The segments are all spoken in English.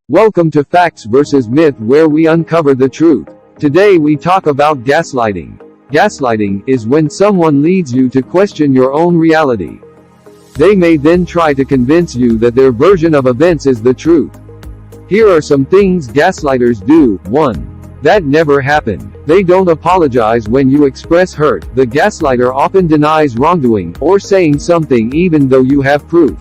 Welcome to Facts vs. Myth, where we uncover the truth. Today we talk about gaslighting. Gaslighting is when someone leads you to question your own reality. They may then try to convince you that their version of events is the truth. Here are some things gaslighters do. 1. That never happened. They don't apologize when you express hurt. The gaslighter often denies wrongdoing, or saying something even though you have proof.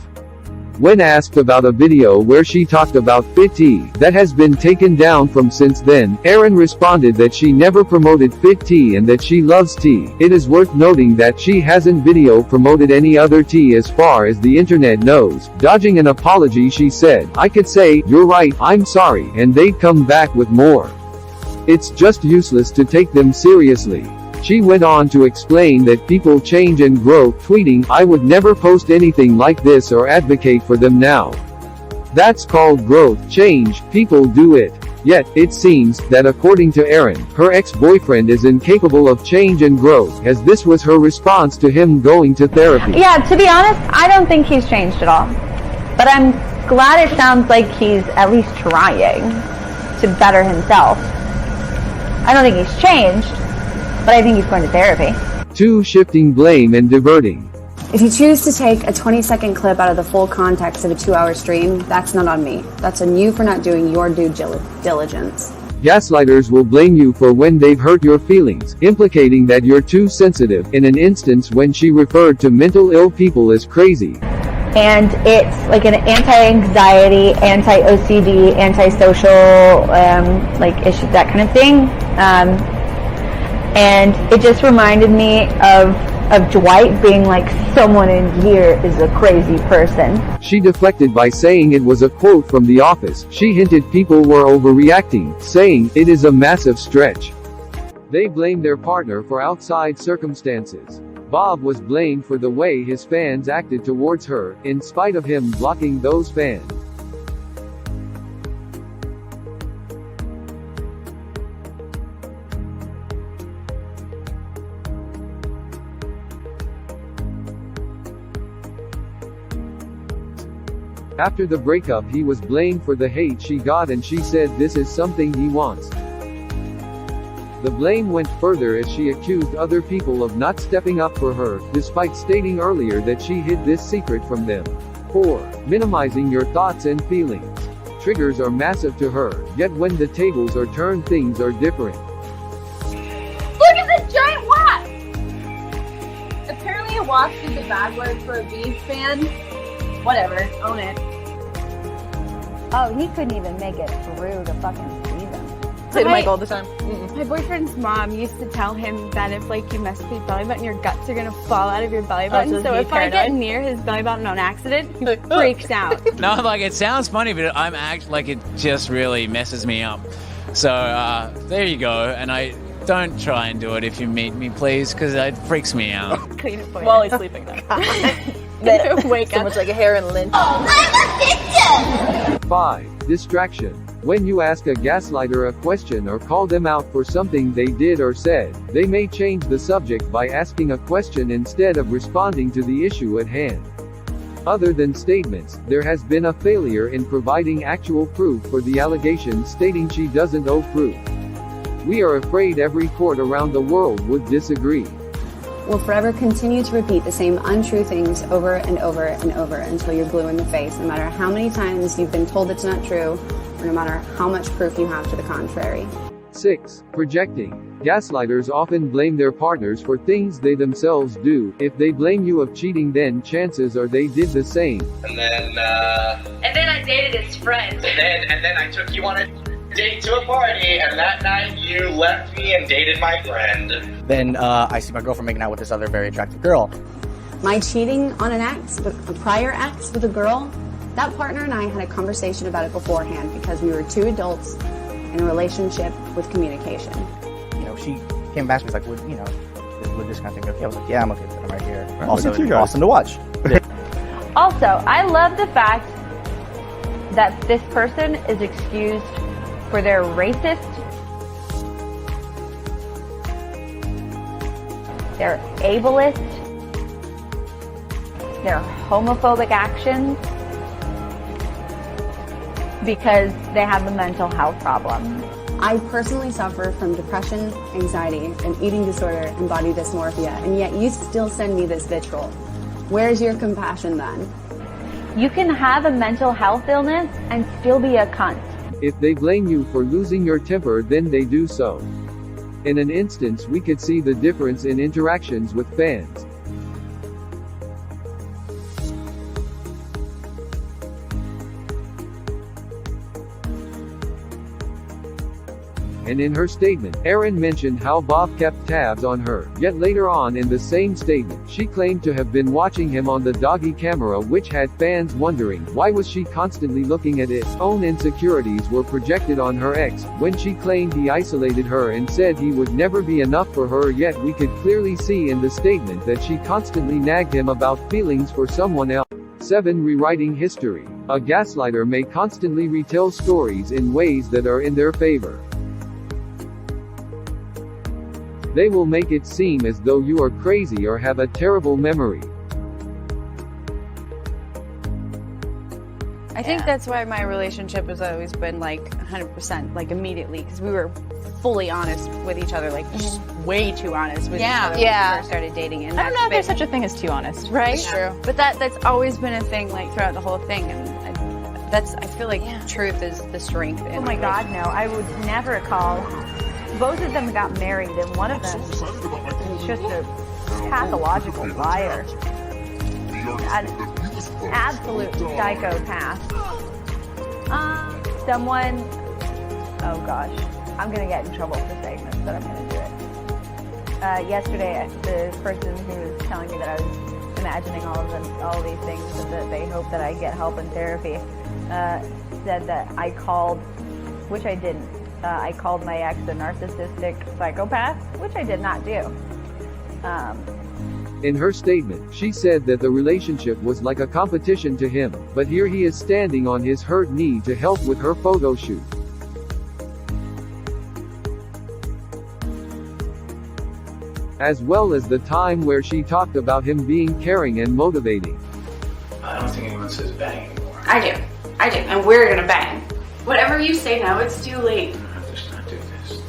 When asked about a video where she talked about fit tea that has been taken down from since then, Erin responded that she never promoted fit tea and that she loves tea. It is worth noting that she hasn't video promoted any other tea as far as the internet knows. Dodging an apology, she said, "I could say, 'You're right, I'm sorry,' and they'd come back with more. It's just useless to take them seriously." She went on to explain that people change and grow, tweeting, "I would never post anything like this or advocate for them now. That's called growth, change, people do it." Yet, it seems that according to Erin, her ex-boyfriend is incapable of change and growth, as this was her response to him going to therapy. Yeah, to be honest, I don't think he's changed at all. But I'm glad it sounds like he's at least trying to better himself. I don't think he's changed, but I think he's going to therapy. 2. Shifting blame and diverting. If you choose to take a 20-second clip out of the full context of a 2-hour stream, that's not on me. That's on you for not doing your due diligence. Gaslighters will blame you for when they've hurt your feelings, implicating that you're too sensitive, in an instance when she referred to mental ill people as crazy. And it's like an anti-anxiety, anti-OCD, anti-social, issue, that kind of thing. And it just reminded me of Dwight being like, "Someone in here is a crazy person." She deflected by saying it was a quote from The Office. She hinted people were overreacting, saying, "It is a massive stretch." They blamed their partner for outside circumstances. Bob was blamed for the way his fans acted towards her, in spite of him blocking those fans. After the breakup, he was blamed for the hate she got, and she said this is something he wants. The blame went further as she accused other people of not stepping up for her, despite stating earlier that she hid this secret from them. 4. Minimizing your thoughts and feelings. Triggers are massive to her, yet when the tables are turned, things are different. Look at this giant wasp! Apparently a wasp is a bad word for a Bees fan. Whatever, own it. Oh, he couldn't even make it through the fucking season. Say to Mike all the time. My boyfriend's mom used to tell him that if you mess with your belly button, your guts are gonna fall out of your belly button. So if I get near his belly button on accident, he freaks out. No, it sounds funny, but I'm it just really messes me up. So there you go. And I don't try and do it if you meet me, please, because it freaks me out. Clean it for you. While he's sleeping though. Wake so up. much like a hair and lynch. I'm a victim! 5. Distraction. When you ask a gaslighter a question or call them out for something they did or said, they may change the subject by asking a question instead of responding to the issue at hand. Other than statements, there has been a failure in providing actual proof for the allegation, stating she doesn't owe proof. We are afraid every court around the world would disagree. We'll forever continue to repeat the same untrue things over and over and over until you're blue in the face, no matter how many times you've been told it's not true, or no matter how much proof you have to the contrary. 6. Projecting. Gaslighters often blame their partners for things they themselves do. If they blame you of cheating, then chances are they did the same. And then I dated his friend. and then I took you on a date to a party, and that night you left me and dated my friend. Then I see my girlfriend making out with this other very attractive girl. My cheating on an ex, a prior ex with a girl, that partner and I had a conversation about it beforehand because we were two adults in a relationship with communication. She came back to me, like, we're just kind of thinking, okay. I was like, yeah, I'm okay with it. I'm right here. Right, also, look at you guys. Awesome to watch. Also, I love the fact that this person is excused for their racist, their ableist, their homophobic actions, because they have a mental health problem. I personally suffer from depression, anxiety, an eating disorder, and body dysmorphia, and yet you still send me this vitriol. Where's your compassion then? You can have a mental health illness and still be a cunt. If they blame you for losing your temper, then they do so. In an instance, we could see the difference in interactions with fans. And in her statement, Erin mentioned how Bob kept tabs on her, yet later on in the same statement, she claimed to have been watching him on the doggy camera, which had fans wondering, why was she constantly looking at it? Own insecurities were projected on her ex, when she claimed he isolated her and said he would never be enough for her, yet we could clearly see in the statement that she constantly nagged him about feelings for someone else. 7. Rewriting history. A gaslighter may constantly retell stories in ways that are in their favor. They will make it seem as though you are crazy or have a terrible memory. I think that's why my relationship has always been like 100%, like immediately, because we were fully honest with each other, like just way too honest with each other when we first started dating. And I don't know if there's such a thing as too honest. Right? That's true. But that's always been a thing, like throughout the whole thing, and I feel like truth is the strength. Oh my God, no! I would never call. Both of them got married, and one of them is just a pathological liar. An absolute psychopath. Oh gosh, I'm gonna get in trouble for saying this, but I'm gonna do it. Yesterday, the person who was telling me that I was imagining all of these things, and that they hope that I get help in therapy, said that I called, which I didn't. I called my ex a narcissistic psychopath, which I did not do. In her statement, she said that the relationship was like a competition to him, but here he is standing on his hurt knee to help with her photo shoot. As well as the time where she talked about him being caring and motivating. I don't think anyone says bang anymore. I do, and we're gonna bang. Whatever you say now, it's too late. Let's not do this.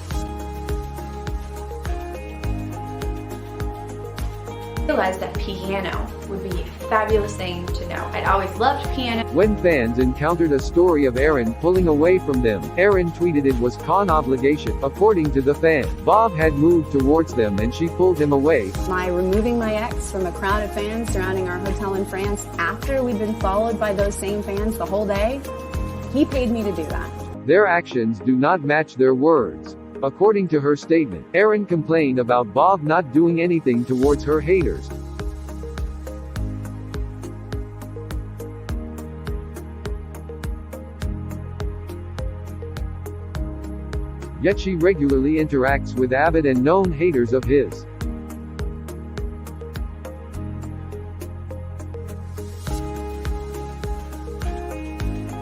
I realized that piano would be a fabulous thing to know. I'd always loved piano. When fans encountered a story of Erin pulling away from them, Erin tweeted it was con obligation. According to the fan, Bob had moved towards them and she pulled him away. My removing my ex from a crowd of fans surrounding our hotel in France after we'd been followed by those same fans the whole day, he paid me to do that. Their actions do not match their words. According to her statement, Erin complained about Bob not doing anything towards her haters. Yet she regularly interacts with avid and known haters of his.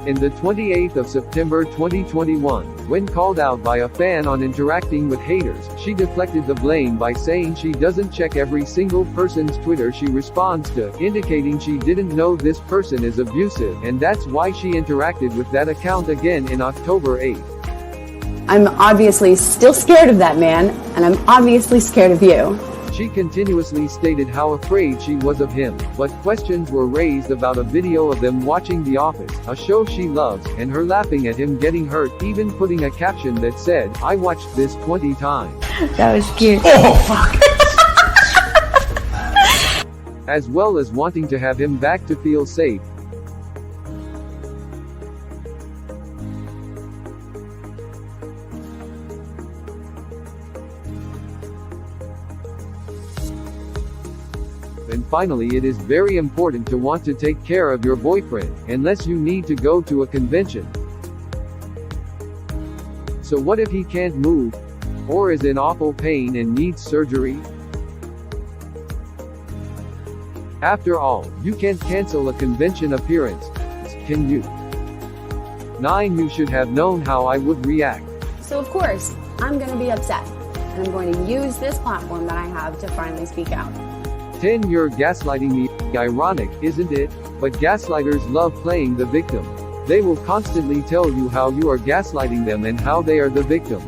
In the 28th of September 2021, when called out by a fan on interacting with haters, she deflected the blame by saying she doesn't check every single person's Twitter she responds to, indicating she didn't know this person is abusive, and that's why she interacted with that account again in October 8th. I'm obviously still scared of that man, and I'm obviously scared of you. She continuously stated how afraid she was of him, but questions were raised about a video of them watching The Office, a show she loves, and her laughing at him getting hurt, even putting a caption that said, "I watched this 20 times." That was cute. Oh, fuck! As well as wanting to have him back to feel safe. And finally, it is very important to want to take care of your boyfriend, unless you need to go to a convention. So what if he can't move? Or is in awful pain and needs surgery? After all, you can't cancel a convention appearance, can you? 9. You should have known how I would react. So of course, I'm going to be upset, and I'm going to use this platform that I have to finally speak out. 10. You're gaslighting me. Ironic, isn't it? But gaslighters love playing the victim. They will constantly tell you how you are gaslighting them and how they are the victim.